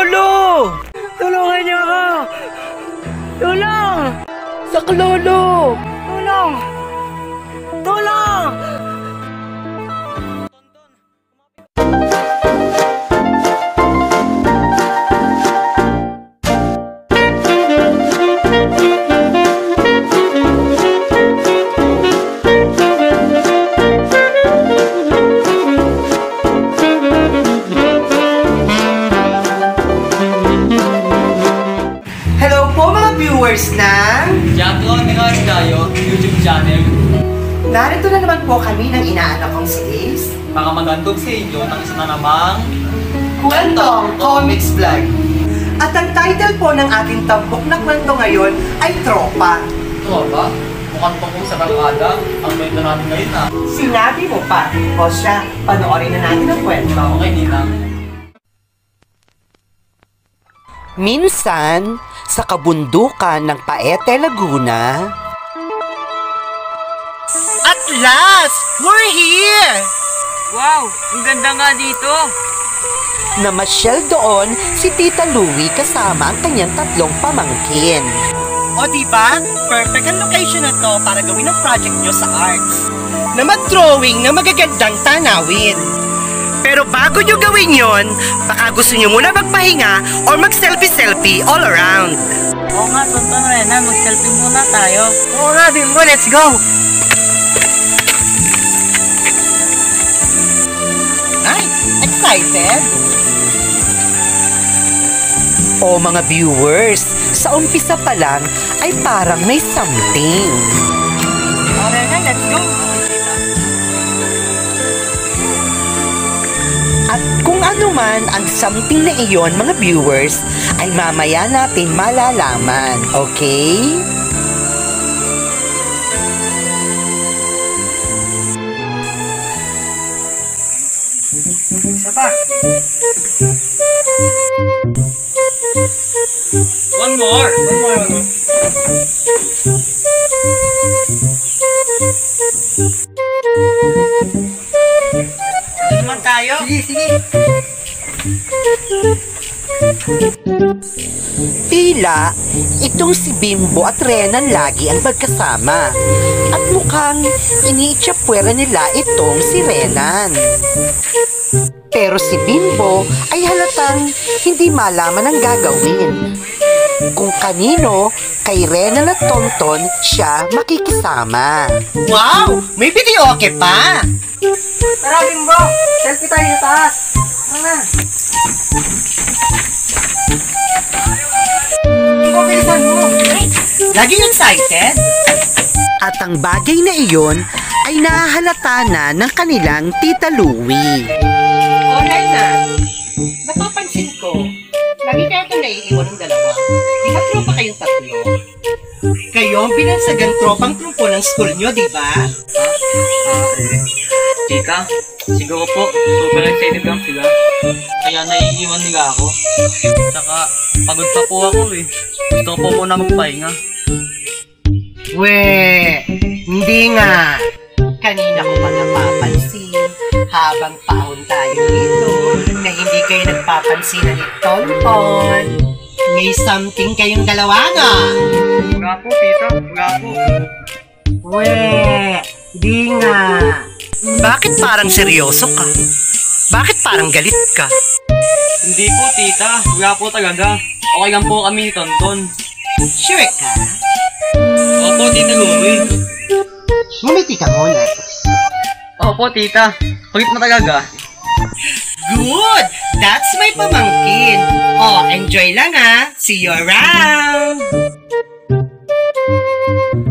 Saklolo! Tulungan niyo ako! Tulong! Saklolo! Tulong! Tulong! ng Jackon Nicolas Dayo YouTube channel. Narito na naman po kami ng inaanak kong si Ace Para magandog sa inyo ng isa na namang Kwentong Comics Vlog. At ang title po ng ating tampok na kwento ngayon ay Tropa. Tropa? Mukhang tungkol sa barkada ang kwento natin ngayon na. Sinabi mo pa. O siya, panoorin na natin ang kwento. Okay, Nina. Minsan, sa kabundukan ng Paete, Laguna. At last! We're here! Wow! Ang ganda nga dito! Namasyal doon si Tita Louie kasama ang kanyang tatlong pamangkin. O diba? Perfect ang location na to para gawin ang project nyo sa arts. Na mag-drawing ng magagandang tanawin. Pero bago nyo gawin yon, baka gusto nyo muna magpahinga or mag-selfie-selfie all around. Oo nga, Tonton Rena, mag-selfie muna tayo. Oo nga, Bimbo, let's go! Ay, excited? O mga viewers, sa umpisa pa lang ay parang may something. O Rena, let's go! At kung ano man ang something na iyon, mga viewers, ay mamaya natin malalaman, okay? Isa pa. One more! Naman tayo? Sige. Tila, itong si Bimbo at Renan lagi ang magkasama. At mukhang iniitsapwera nila itong si Renan. Pero si Bimbo ay halatang hindi malaman ang gagawin. Kung kanino, kay Renan at Tonton siya makikisama. Wow! May video okay pa! Tara, Bimbo! Selfie tayo sa taas! Tara! Bimbo, bilisan mo! Laging excited? At ang bagay na iyon ay nahahalata na ng kanilang Tita Louie. O, Renan, napapansin ko, lagi kayo ito naiiwan ng dalawa. Di ba tropa kayong tatlo? Kayo ang binansagang tropang trumpo ng school nyo, di ba? Chika, siguro po, super excited lang sila. Kaya naiiwan nila ako. Tsaka, pagod pa po ako eh. Gusto ko po muna magpahinga. We, hindi nga. Kanina ko pa napapansin, habang paon tayo dito, na hindi kayo nagpapansin ni Tonton. May something kayong dalawa nga. Wala po, tita. Wala po. We, di nga. Bakit parang seryoso ka? Bakit parang galit ka? Hindi po, tita. Wala po talaga. Okay lang po kami ni Tonton. Sure ka? Opo, tita Louie. Ngumiti ka muna. Opo, tita. Kulit na talaga. Good! That's my pamangkin. Oh, enjoy lang ha. See you around!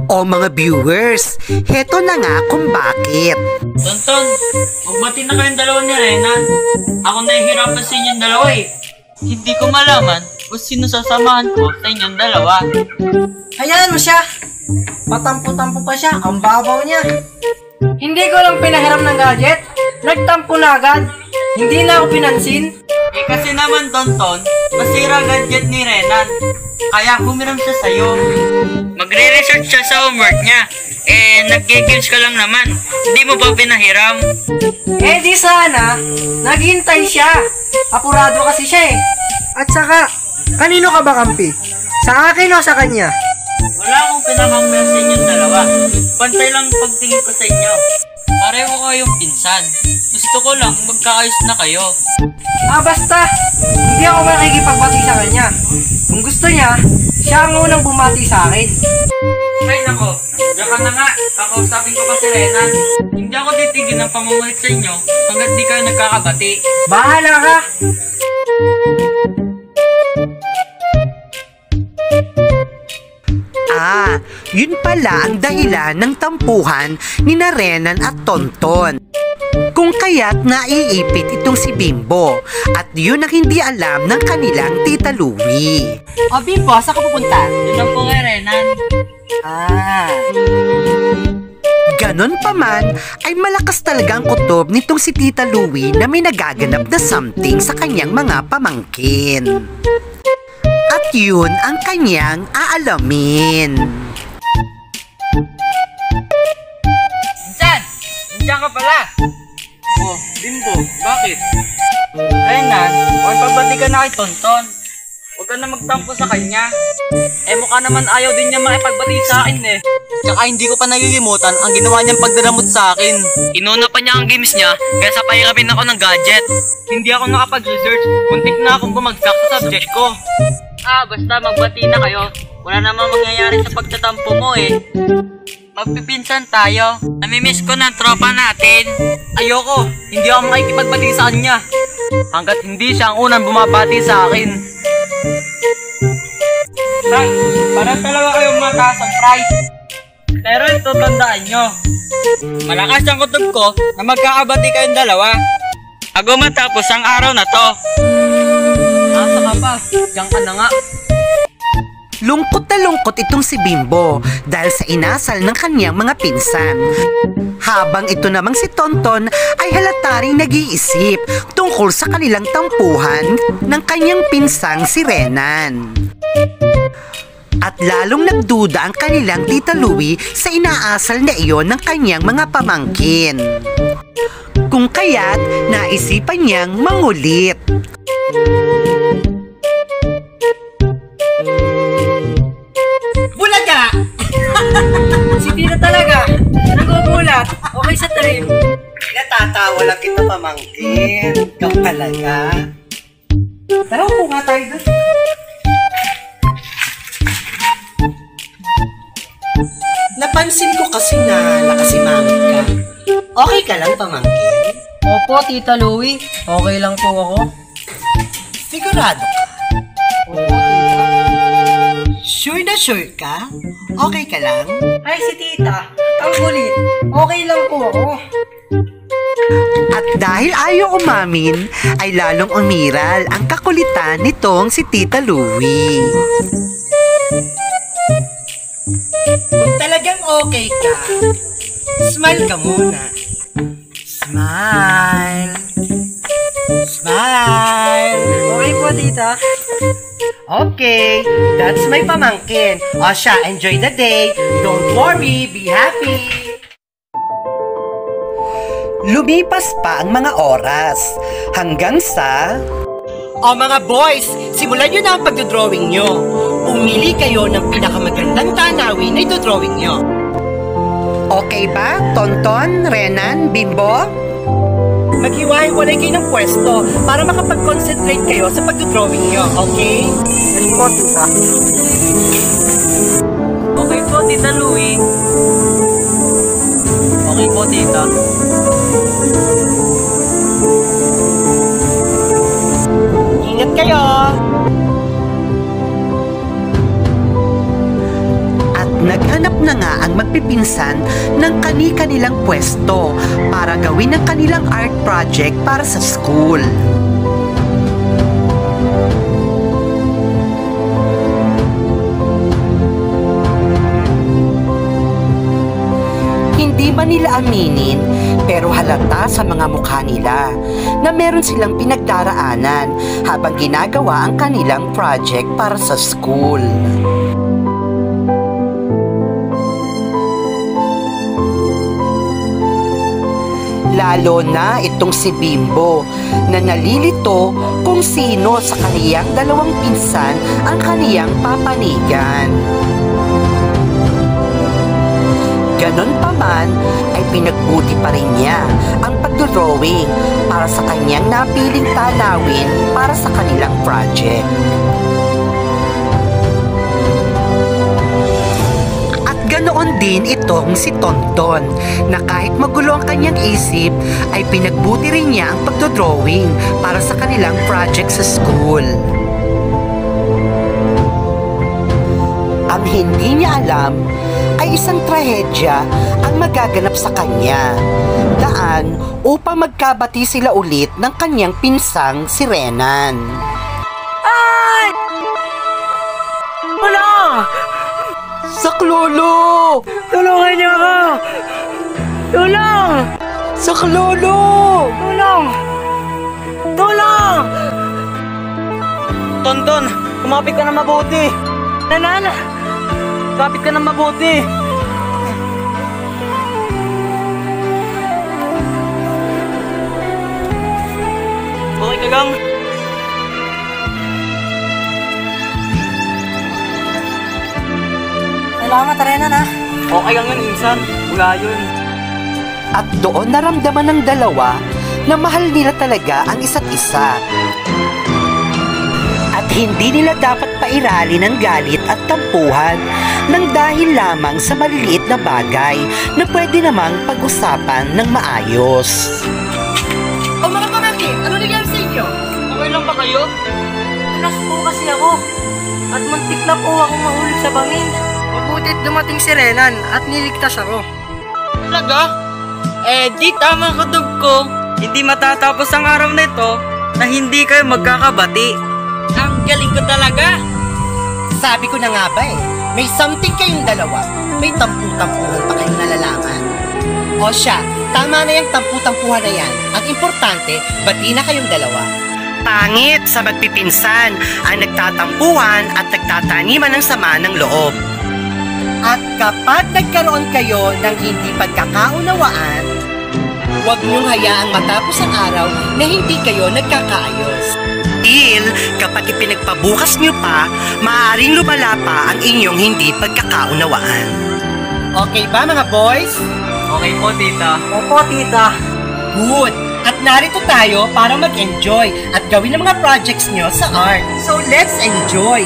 O mga viewers, heto na nga kung bakit. Tonton, magbati na kayong dalawa ni Renan. Ako nahihirapan sa inyong dalawa eh. Hindi ko malaman kung sino sasamahan ko sa inyong dalawa. Hayaan mo siya. Patampo-tampo pa siya. Ang babaw niya. Hindi ko lang pinahiram ng gadget. Nagtampo na agad. Hindi na ako pinansin. Eh kasi naman Tonton, masira gadget ni Renan. Kaya humiram siya sa'yo. Magre-research siya sa homework niya. Nag-games ka lang naman. Hindi mo ba pinahiram? Eh di sana, naghintay siya. Apurado kasi siya eh. At saka, kanino ka ba kampi? Sa akin o sa kanya? Wala akong pinakangmel sa inyong dalawa. Pantay lang pagtingin ko sa inyo. Pareho kayong pinsan. Gusto ko lang magkaayos na kayo. Basta, hindi ako makikipagbati sa kanya. Kung gusto niya, siya ang unang bumati sa akin. Ay nako, diyan ka na nga. Kakausapin ko pa si Renan. Hindi ako titigil ng pamumulit sa inyo hanggat di kayo nagkakabati. Bahala ka! Yun pala ang dahilan ng tampuhan ni Renan at Tonton. Kung kaya't naiipit itong si Bimbo at yun ang hindi alam ng kanilang Tita Louie. O Bimbo, saan ka pupunta? Doon lang po kay Renan. Ganon pa man, ay malakas talaga ang kutob nitong si Tita Louie na may nagaganap na something sa kanyang mga pamangkin. At yun ang kanyang aalamin. Insan! Nandiyan ka pala! Oh, Bimbo, bakit? Renan, pagbati ka na kay Tonton. Huwag ka na magtampo sa kanya. Mukha naman ayaw din niya makipagbati sa akin eh. Tsaka hindi ko pa nalilimutan ang ginawa niyang pagdaramot sa akin. Inuna pa niya ang games niya, kaya sa pahiramin ako ng gadget. Hindi ako nakapag-research, muntik na akong bumagsak sa subject ko. Basta magbati na kayo. Wala namang mangyayari sa pagtatampo mo eh. Magpipinsan tayo. Namimiss ko ng tropa natin. Ayoko, hindi ako makikipagbati sa kanya. Hanggat hindi siya ang unang bumabati sa akin. Tay, parang talaga kayong mataas ang price. Pero ito tandaan nyo. Malakas ang kutob ko na magkakabati kayong dalawa. Bago matapos ang araw na to. Asa ka pa? Diyan ka na nga. Lungkot na lungkot itong si Bimbo dahil sa inasal ng kanyang mga pinsan. Habang ito namang si Tonton ay halata ring nag-iisip tungkol sa kanilang tampuhan ng kanyang pinsang si Renan. At lalong nagduda ang kanilang Tita Louie sa inaasal na iyon ng kanyang mga pamangkin. Kung kaya't naisipan niyang mangulit. Bulaga! Si Tita talaga, nagugulat. Okay sa trip. Natatawa lang kita pamangkin. Ikaw talaga. Tara, upo nga tayo doon. Napansin ko kasi na nakasimangot ka. Okay ka lang pamangkin? Opo, Tita Louie. Okay lang po ako. Sigurado ka? Opo, Tita. Sure na sure ka? Okay ka lang? Ay, si Tita. Ang kulit. Okay lang po ako. At dahil ayaw umamin, ay lalong umiral ang kakulitan nitong si Tita Louie. Kung talagang okay ka, smile ka muna. Smile. Smile. Okay po, Tita. Okay, that's my pamangkin. O siya, enjoy the day. Don't worry, be happy. Lumipas pa ang mga oras hanggang sa... O mga boys, simulan nyo na ang pagdodrawing nyo. Pumili kayo ng pinakamagandang tanawin na idodrawing nyo. Okay ba, Tonton, Renan, Bimbo? Maghiwa-hiwalay kayo ng pwesto para makapag-concentrate kayo sa pagdodrawing nyo, okay? Yes po, Tita. Okay po, Tita Louie. Okay po, Tita. Ingat kayo! At naghanap na nga ang magpipinsan ng kani-kanilang pwesto para gawin ang kanilang art project para sa school. Hindi man nila aminin, pero halata sa mga mukha nila na meron silang pinagdaraanan habang ginagawa ang kanilang project para sa school. Lalo na itong si Bimbo na nalilito kung sino sa kaniyang dalawang pinsan ang kaniyang papanigan. Ganon pa man ay pinagbuti pa rin niya ang pagdodrawing para sa kanyang napiling tanawin para sa kanilang project. At ganoon din itong si Tonton na kahit magulo ang kanyang isip ay pinagbuti rin niya ang pagdodrawing para sa kanilang project sa school. Ang hindi niya alam ay isang trahedya ang magaganap sa kanya. Daan upang magkabati sila ulit ng kanyang pinsang si Renan. Ay! Wala! Saklolo! Tulungan niyo ako! Tulong! Saklolo! Tulong! Tulong! Tonton, kumapit ka na mabuti. Renan! Kumapit ka na mabuti. Okay ka lang? Salamat, Renan, ha? Okay lang yun, insan. Wala yun. At doon naramdaman ng dalawa na mahal nila talaga ang isa't isa. At hindi nila dapat pairali ng galit at tampuhan nang dahil lamang sa maliliit na bagay na pwede namang pag-usapan ng maayos. O mga pamangkin, ano nangyari sa inyo? Okay lang ba kayo? Alas po kasi ako. At muntik na po akong mahulog sa bangin. Mabutit dumating si Renan at niligtas ako. Talaga? Di tama ko ko. Hindi matatapos ang araw na ito na hindi kayo magkakabati. Ang galing ko talaga. Sabi ko na nga ba may something kayong dalawa. May tampu-tampuhan pa kayong nalalaman. O siya, tama na yung tampu-tampuhan na yan. Ang importante, bati na kayong dalawa. Pangit sa magpipinsan ang nagtatampuhan at nagtataniman ng sama ng loob. At kapag nagkaroon kayo ng hindi pagkakaunawaan, huwag niyong hayaang matapos ang araw na hindi kayo nagkakaayos. Kapag ipinagpabukas niyo pa, maaaring lumala pa ang inyong hindi pagkakaunawaan. Okay ba mga boys? Okay po, tita. Opo, tita. Good. At narito tayo para mag-enjoy at gawin ang mga projects niyo sa art. So let's enjoy.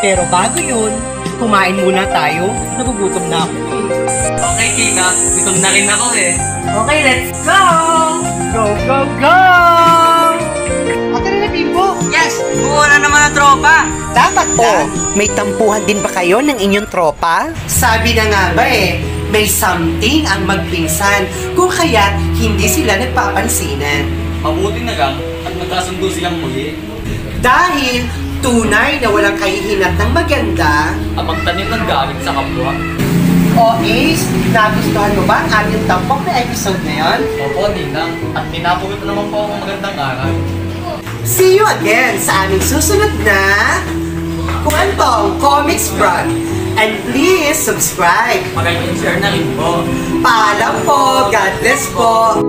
Pero bago yun, kumain muna tayo. Nagugutom na ako eh. Okay, tita. Gutom na rin ako eh. Okay, let's go! Go, go, go! Ate na Bimbo? Yes, buo na naman ang tropa. Dapat na. May tampuhan din ba kayo ng inyong tropa? Sabi na nga ba may something ang magpinsan kung kaya hindi sila nagpapansinan. Mabuti na lang at magkasundo silang muli. Dahil tunay na walang kahihinat ng maganda. At magtanim ng galit sa kapwa. O Ace, nagustuhan mo ba ang ating tampok na episode na yon? Opo, Ninang. At pinapagod naman po akong magandang aral. See you again sa aming susunod na Kwentong Comics Vlog. And please subscribe. Mag-share na rin po. Paalam po. God bless po.